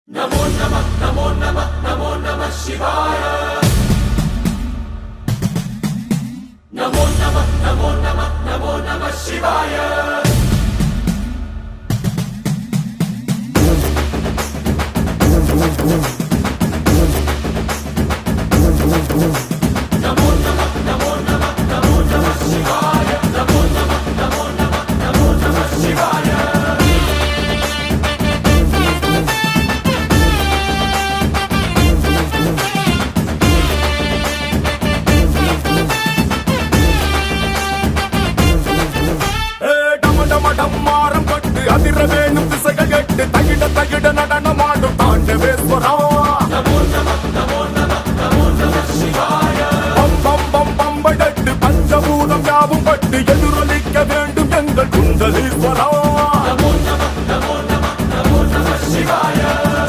नमो नमः नमो नमः नमो नमः शिवाय। नमो नमः नमो नमः नमो नमः शिवाय। नमो नमः नमो नमः नमो नमः शिवाय। नमो नमः नमो नमः नमो नमः शिवाय। டம்மாரம் கட்டு அதிர வேணும் திசைகள் எட்டு தகிட தகிட நடனமாடும் தாண்டவேஸ்வரா. नमो नमः नमो नमः नमो नमः शिवाय। பம் பம் பம் பம்படட்டு பஞ்சபூதம் யாவும் பட்டு எதிரொலிக்க வேண்டும் எங்கள் குண்டலீஸ்வரா. नमो नमः नमो नमः नमो नमः शिवाय।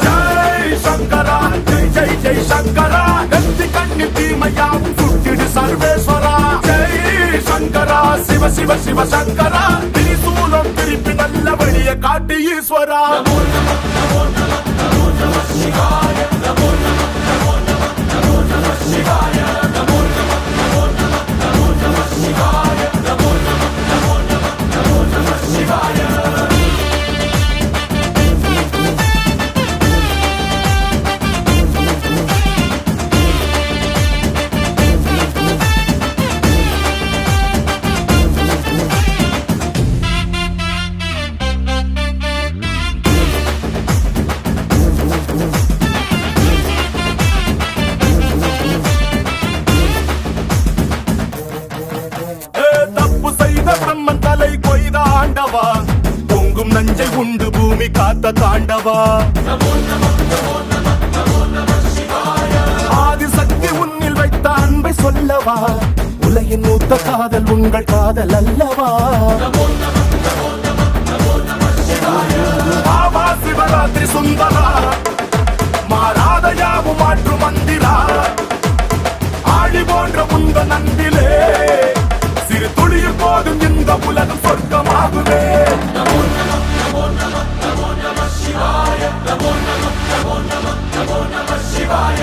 ஜெய் சங்கரா ஜெய் ஜெய் ஜெய் சங்கரா. நெத்தி கண்ணி தீமையாவும் சுட்டிடு சர்வேஸ்வரா. ஜெய் சங்கரா சிவ சிவ சிவ சங்கரா. திரிசூலம் திருப்பி நல்ல வழியை காட்டு ஈஸ்வரா. नमो नमः नमो नमः नमो नमः शिवाय। नमो नमः नमो नमः नमो नमः शिवाय। नमो नमः नमो नमः नमो नमः शिवाय। नमो नमः नमो नमः नमो नमः शिवाय। தப்பு செய்த பிரம்மன் தலை கொய்த ஆண்டவா. பொங்கும் நஞ்சை உண்டு பூமி காத்த தாண்டவா. नमो नमः नमो नमः नमो नमः शिवाय। ஆதிசக்தி உன்னில் வைத்த அன்பை சொல்லவா. உலகின் மூத்த காதல் உங்கள் காதல் அல்லவா. नमो नमः नमो नमः नमो नमः शिवाय। பாபா சிவராத்திரி சுந்தரா. மாறாத யாவும் மாற்று மந்திரா. ஆழி போன்ற முந்த நன்பிலே சிறு துளியும் போதும் இந்த உலகம் சொர்க்கமாகுவே. नमो नमः नमो नमः नमो नमः शिवाय। नमो नमः नमो नमः नमो नमः शिवाय।